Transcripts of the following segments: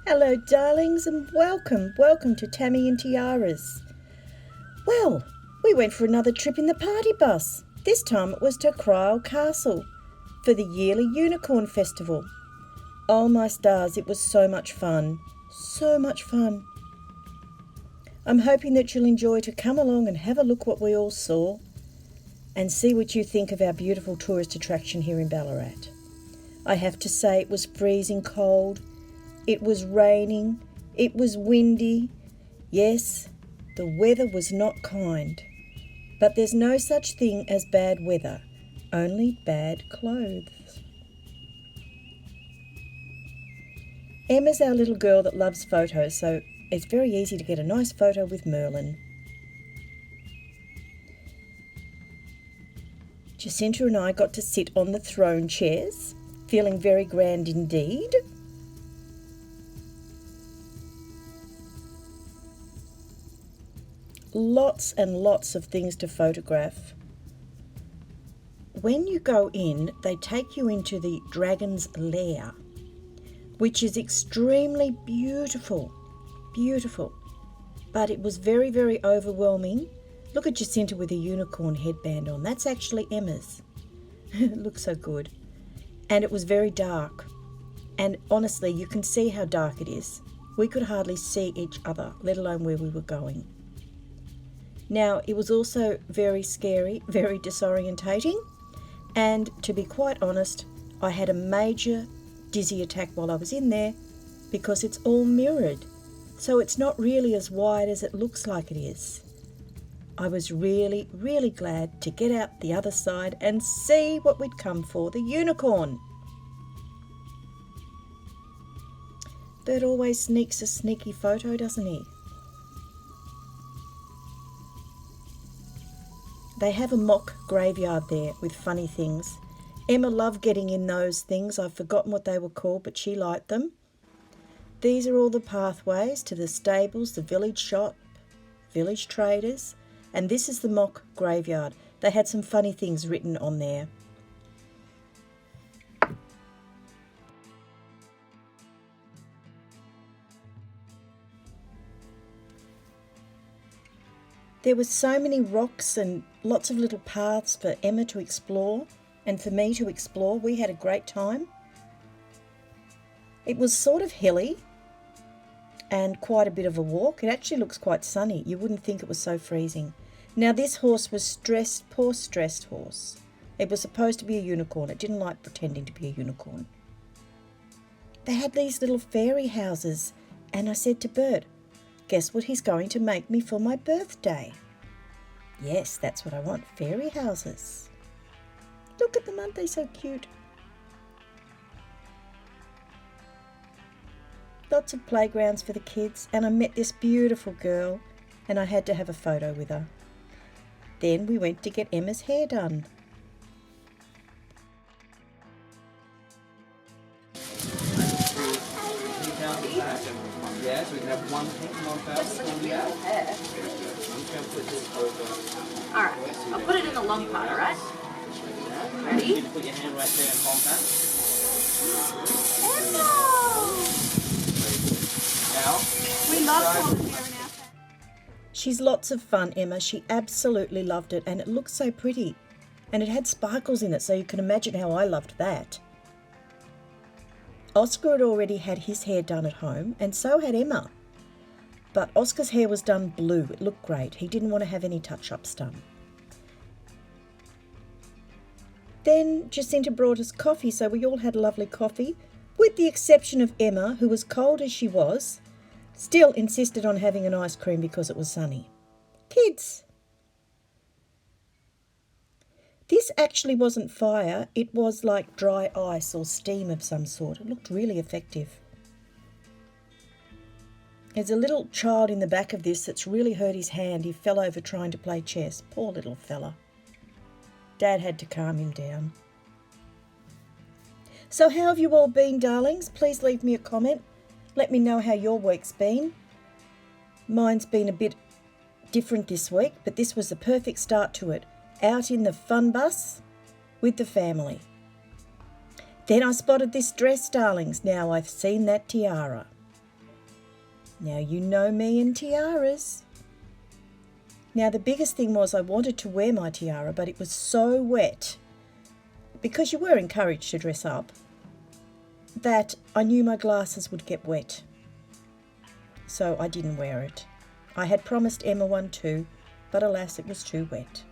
Hello darlings and welcome to Tammy and Tiara's. Well, we went for another trip in the party bus. This time it was to Kryal Castle for the yearly Unicorn Festival. Oh my stars, it was so much fun. So much fun. I'm hoping that you'll enjoy to come along and have a look what we all saw and see what you think of our beautiful tourist attraction here in Ballarat. I have to say it was freezing cold. It was raining, it was windy. Yes, the weather was not kind. But there's no such thing as bad weather, only bad clothes. Emma's our little girl that loves photos, so it's very easy to get a nice photo with Merlin. Jacinta and I got to sit on the throne chairs, feeling very grand indeed. Lots and lots of things to photograph. When you go in, they take you into the dragon's lair, which is extremely beautiful, but it was very, very overwhelming. Look at Jacinta with a unicorn headband on. That's actually Emma's. It looks so good. And it was very dark. And honestly, you can see how dark it is. We could hardly see each other, let alone where we were going. Now, it was also very scary, very disorientating, and to be quite honest, I had a major dizzy attack while I was in there because it's all mirrored, so it's not really as wide as it looks like it is. I was really, really glad to get out the other side and see what we'd come for, the unicorn. Bert always sneaks a sneaky photo, doesn't he? They have a mock graveyard there with funny things. Emma loved getting in those things. I've forgotten what they were called, but she liked them. These are all the pathways to the stables, the village shop, village traders, and this is the mock graveyard. They had some funny things written on there. There were so many rocks and lots of little paths for Emma to explore and for me to explore. We had a great time. It was sort of hilly and quite a bit of a walk. It actually looks quite sunny. You wouldn't think it was so freezing. Now this horse was stressed, poor stressed horse. It was supposed to be a unicorn. It didn't like pretending to be a unicorn. They had these little fairy houses and I said to Bert, guess what he's going to make me for my birthday? Yes, that's what I want, fairy houses. Look at them, aren't they so cute? Lots of playgrounds for the kids, and I met this beautiful girl and I had to have a photo with her. Then we went to get Emma's hair done. Yeah, so we can have one pink and one first. Alright, I'll put it in the long part, alright? Ready? You put your hand right there in contact. Now, We love calling here in our family. She's lots of fun, Emma. She absolutely loved it and it looked so pretty. And it had sparkles in it, so you can imagine how I loved that. Oscar had already had his hair done at home and so had Emma. But Oscar's hair was done blue. It looked great. He didn't want to have any touch-ups done. Then Jacinta brought us coffee, so we all had a lovely coffee, with the exception of Emma, who was cold as she was, still insisted on having an ice cream because it was sunny. Kids! This actually wasn't fire, it was like dry ice or steam of some sort. It looked really effective. There's a little child in the back of this that's really hurt his hand. He fell over trying to play chess. Poor little fella. Dad had to calm him down. So how have you all been, darlings? Please leave me a comment. Let me know how your week's been. Mine's been a bit different this week, but this was the perfect start to it. Out in the fun bus with the family. Then I spotted this dress, darlings. Now I've seen that tiara. Now you know me and tiaras. Now the biggest thing was I wanted to wear my tiara, but it was so wet, because you were encouraged to dress up, that I knew my glasses would get wet. So I didn't wear it. I had promised Emma one too, but alas, it was too wet.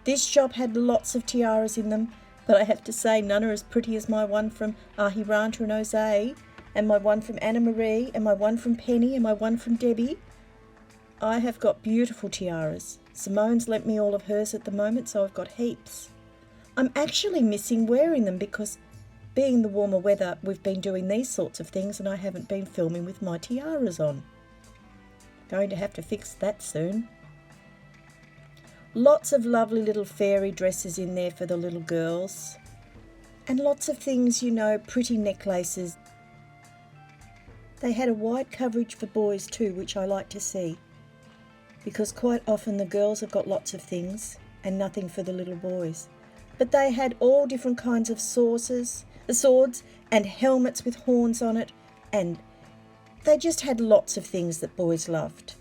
This shop had lots of tiaras in them, but I have to say none are as pretty as my one from Ahiranta and Jose, and my one from Anna Marie, and my one from Penny, and my one from Debbie. I have got beautiful tiaras. Simone's lent me all of hers at the moment, so I've got heaps. I'm actually missing wearing them because being the warmer weather, we've been doing these sorts of things and I haven't been filming with my tiaras on. Going to have to fix that soon. Lots of lovely little fairy dresses in there for the little girls. And lots of things, you know, pretty necklaces. They had a wide coverage for boys too, which I like to see, because quite often the girls have got lots of things and nothing for the little boys. But they had all different kinds of swords and helmets with horns on it, and they just had lots of things that boys loved.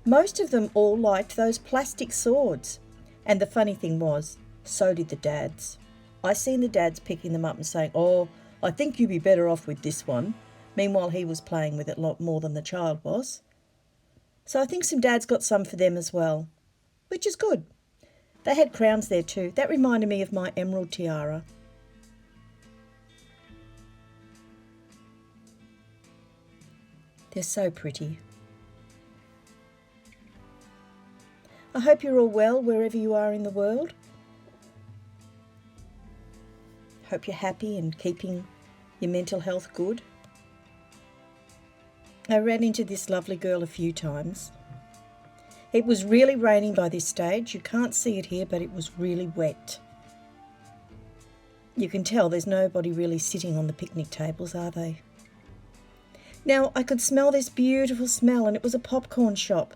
Most of them all liked those plastic swords, and the funny thing was, so did the dads. I seen the dads picking them up and saying, "Oh, I think you'd be better off with this one." Meanwhile, he was playing with it a lot more than the child was. So I think some dads got some for them as well, which is good. They had crowns there too. That reminded me of my emerald tiara. They're so pretty. I hope you're all well wherever you are in the world. Hope you're happy and keeping your mental health good. I ran into this lovely girl a few times. It was really raining by this stage. You can't see it here, but it was really wet. You can tell there's nobody really sitting on the picnic tables, are they? Now, I could smell this beautiful smell, and it was a popcorn shop.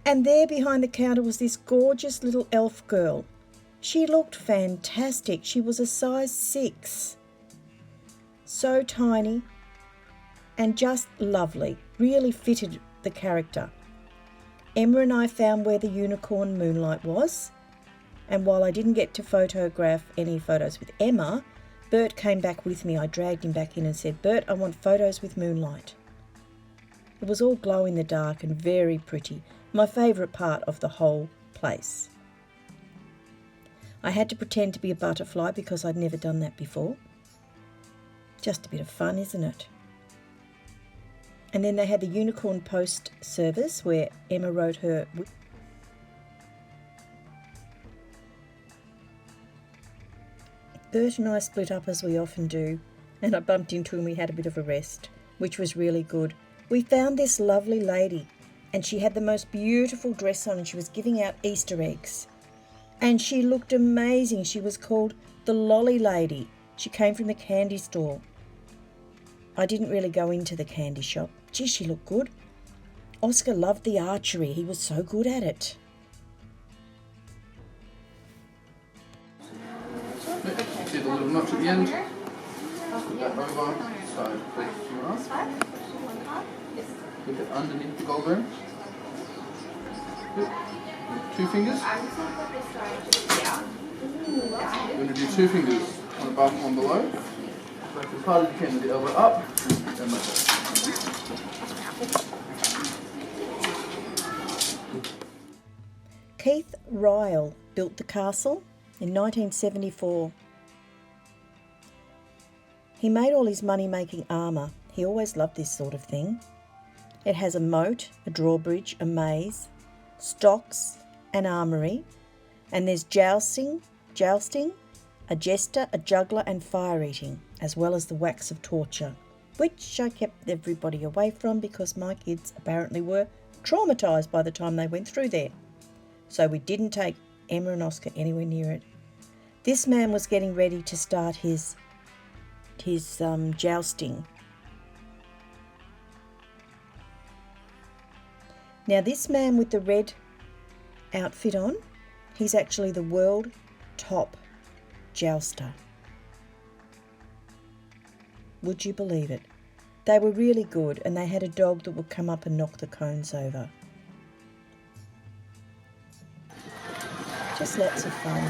And there behind the counter was this gorgeous little elf girl. She looked fantastic. She was a size 6. So tiny and just lovely. Really fitted the character. Emma and I found where the unicorn moonlight was, and while I didn't get to photograph any photos with Emma, Bert came back with me. I dragged him back in and said, "Bert, I want photos with moonlight." It was all glow in the dark and very pretty. My favourite part of the whole place. I had to pretend to be a butterfly because I'd never done that before. Just a bit of fun, isn't it? And then they had the unicorn post service where Emma wrote her. Bert and I split up as we often do, and I bumped into him. We had a bit of a rest, which was really good. We found this lovely lady, and she had the most beautiful dress on, and she was giving out Easter eggs. And she looked amazing. She was called the Lolly Lady. She came from the candy store. I didn't really go into the candy shop. Gee, she looked good. Oscar loved the archery. He was so good at it. See the little notch at the end? Put that over, so put it up. Put it underneath the gold ring. Good. 2 fingers. You're going to do 2 fingers, one above and one below. So as hard as you can with the elbow up, and like that. Keith Ryle built the castle in 1974. He made all his money making armour. He always loved this sort of thing. It has a moat, a drawbridge, a maze, stocks, an armoury, and there's jousting, a jester, a juggler and fire eating, as well as the wax of torture, which I kept everybody away from because my kids apparently were traumatised by the time they went through there. So we didn't take Emma and Oscar anywhere near it. This man was getting ready to start his jousting. Now this man with the red outfit on, he's actually the world top jouster. Would you believe it? They were really good, and they had a dog that would come up and knock the cones over. Just lots of fun.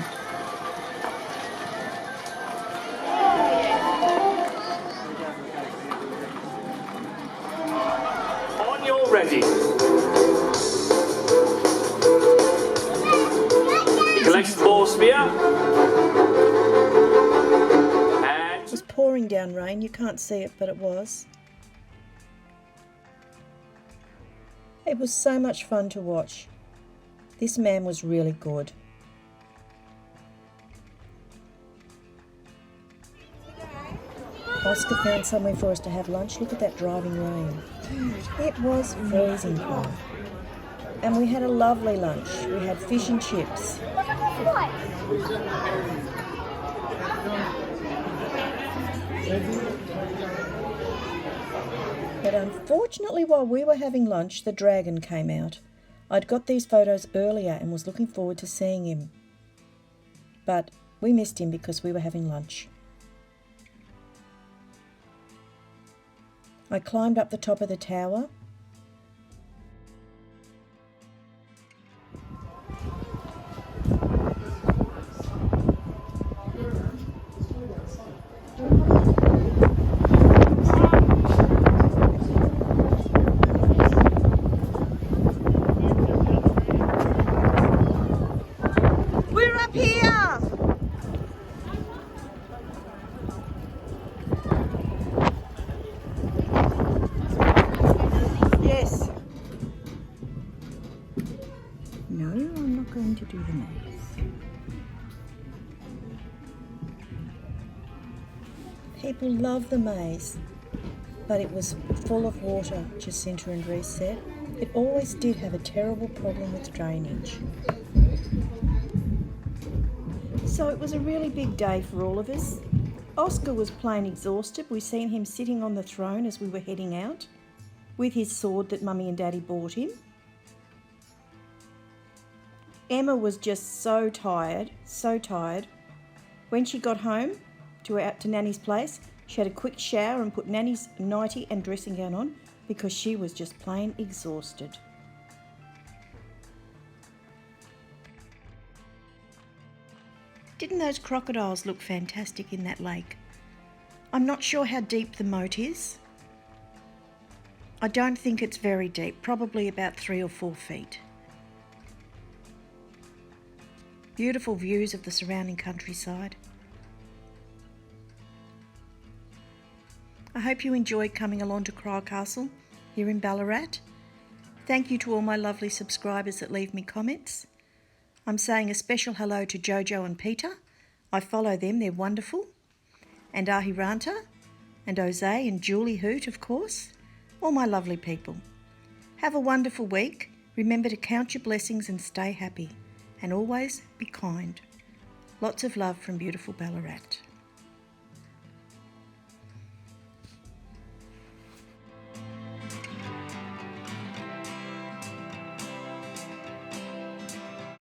On your ready. He collects the ball spear. It was pouring down rain. You can't see it, but it was. It was so much fun to watch. This man was really good. Oscar found somewhere for us to have lunch. Look at that driving rain. It was freezing cold. And we had a lovely lunch. We had fish and chips. But unfortunately, while we were having lunch, the dragon came out. I'd got these photos earlier and was looking forward to seeing him. But we missed him because we were having lunch. I climbed up the top of the tower. We're up here! Yes. No, I'm not going to do the maze. People love the maze, but it was full of water, Jacinta and Rhys said. It always did have a terrible problem with drainage. So it was a really big day for all of us. Oscar was plain exhausted. We seen him sitting on the throne as we were heading out with his sword that Mummy and Daddy bought him. Emma was just so tired, so tired. When she got home to Nanny's place, she had a quick shower and put Nanny's nightie and dressing gown on because she was just plain exhausted. Didn't those crocodiles look fantastic in that lake? I'm not sure how deep the moat is. I don't think it's very deep, probably about 3 or 4 feet. Beautiful views of the surrounding countryside. I hope you enjoyed coming along to Kryal Castle here in Ballarat. Thank you to all my lovely subscribers that leave me comments. I'm saying a special hello to Jojo and Peter. I follow them, they're wonderful. And Ahiranta, and Jose and Julie Hoot, of course. All my lovely people. Have a wonderful week. Remember to count your blessings and stay happy. And always be kind. Lots of love from beautiful Ballarat.